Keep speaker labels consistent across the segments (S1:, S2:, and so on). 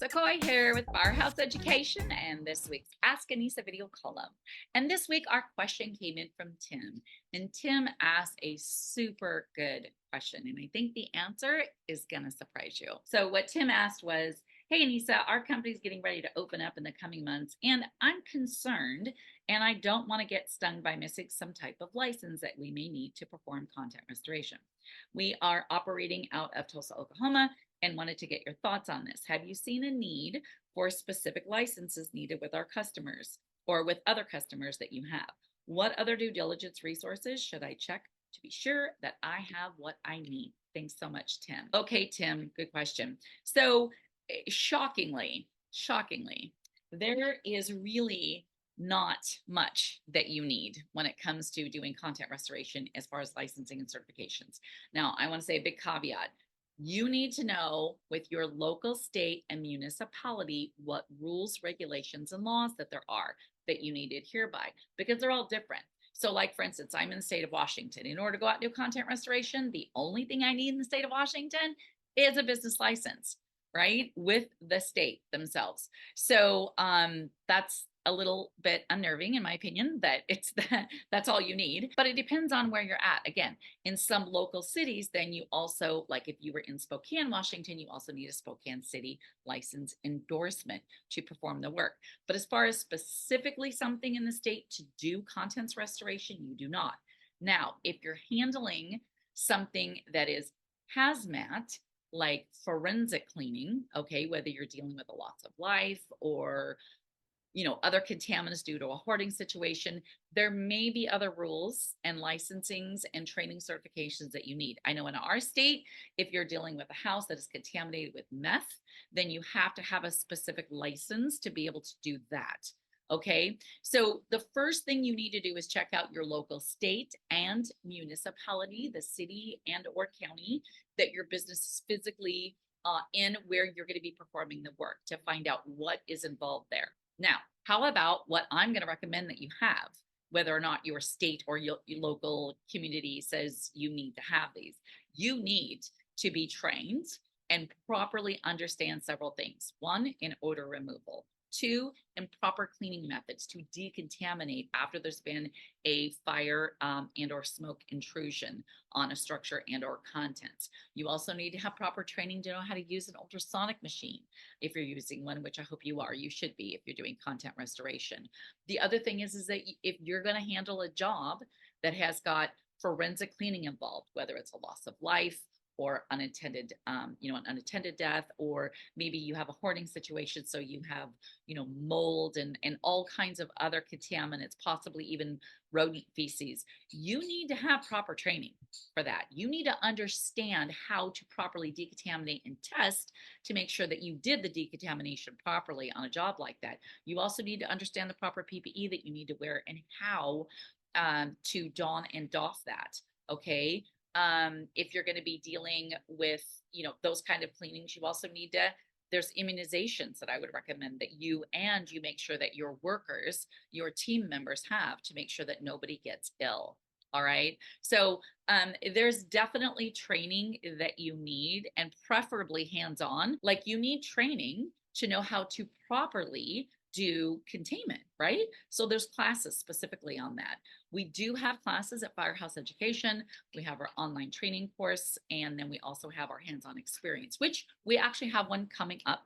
S1: Annissa here with Firehouse Education and this week's Ask Annissa video column. And this week our question came in from Tim. And Tim asked a super good question. And I think the answer is going to surprise you. So what Tim asked was, hey Annissa, our company's getting ready to open up in the coming months and I'm concerned and I don't want to get stung by missing some type of license that we may need to perform content restoration. We are operating out of Tulsa, Oklahoma, and wanted to get your thoughts on this. Have you seen a need for specific licenses needed with our customers or with other customers that you have? What other due diligence resources should I check to be sure that I have what I need? Thanks so much, Tim. Okay, Tim, good question. So shockingly, there is really not much that you need when it comes to doing content restoration as far as licensing and certifications. Now, I want to say a big caveat. You need to know with your local, state, and municipality what rules, regulations, and laws that there are that you need to adhere by, because they're all different. So like, for instance, I'm in the state of Washington. In order to go out and do content restoration, the only thing I need in the state of Washington is a business license, right? With the state themselves. So that's a little bit unnerving in my opinion that that's all you need, but it depends on where you're at. Again, in some local cities, then you also, like if you were in Spokane, Washington, you also need a Spokane City license endorsement to perform the work. But as far as specifically something in the state to do contents restoration, you do not. Now, if you're handling something that is hazmat, like forensic cleaning, okay, whether you're dealing with a loss of life or other contaminants due to a hoarding situation, there may be other rules and licensings and training certifications that you need. I know in our state, if you're dealing with a house that is contaminated with meth, then you have to have a specific license to be able to do that. Okay, so the first thing you need to do is check out your local state and municipality, the city and or county that your business is physically in, where you're going to be performing the work, to find out what is involved there. Now, how about what I'm going to recommend that you have, whether or not your state or your local community says you need to have these? You need to be trained and properly understand several things. One, in odor removal. Two, in proper cleaning methods to decontaminate after there's been a fire and or smoke intrusion on a structure and or contents. You also need to have proper training to know how to use an ultrasonic machine. If you're using one, which I hope you are, you should be if you're doing content restoration. The other thing is that if you're going to handle a job that has got forensic cleaning involved, whether it's a loss of life, or unintended, an unattended death, or maybe you have a hoarding situation. So you have, mold and all kinds of other contaminants, possibly even rodent feces. You need to have proper training for that. You need to understand how to properly decontaminate and test to make sure that you did the decontamination properly on a job like that. You also need to understand the proper PPE that you need to wear and how to don and doff that. Okay. If you're going to be dealing with, those kind of cleanings, you also need to, there's immunizations that I would recommend that you make sure that your workers, your team members have to make sure that nobody gets ill. All right. So there's definitely training that you need, and preferably hands-on. Like you need training to know how to properly do containment, right? So there's classes specifically on that. We do have classes at Firehouse Education. We have our online training course, and then we also have our hands-on experience, which we actually have one coming up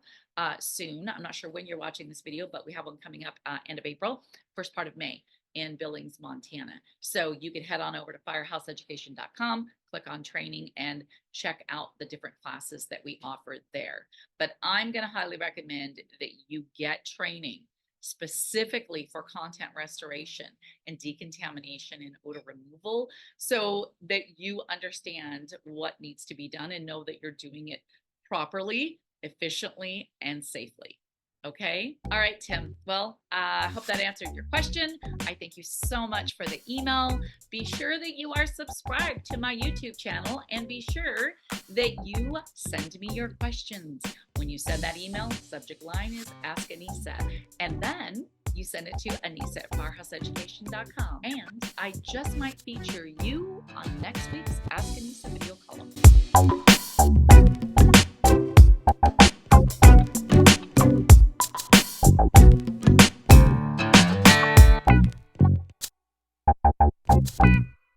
S1: soon. I'm not sure when you're watching this video, but we have one coming up end of April, first part of May in Billings, Montana. So you can head on over to firehouseeducation.com, click on training, and check out the different classes that we offer there. But I'm going to highly recommend that you get training specifically for content restoration and decontamination and odor removal, so that you understand what needs to be done and know that you're doing it properly, efficiently, and safely. Okay. All right, Tim. Well, I hope that answered your question. I thank you so much for the email. Be sure that you are subscribed to my YouTube channel, and be sure that you send me your questions. When you send that email, subject line is Ask Annissa, and then you send it to Annissa@firehouseeducation.com. And I just might feature you on next week's Ask Annissa video column.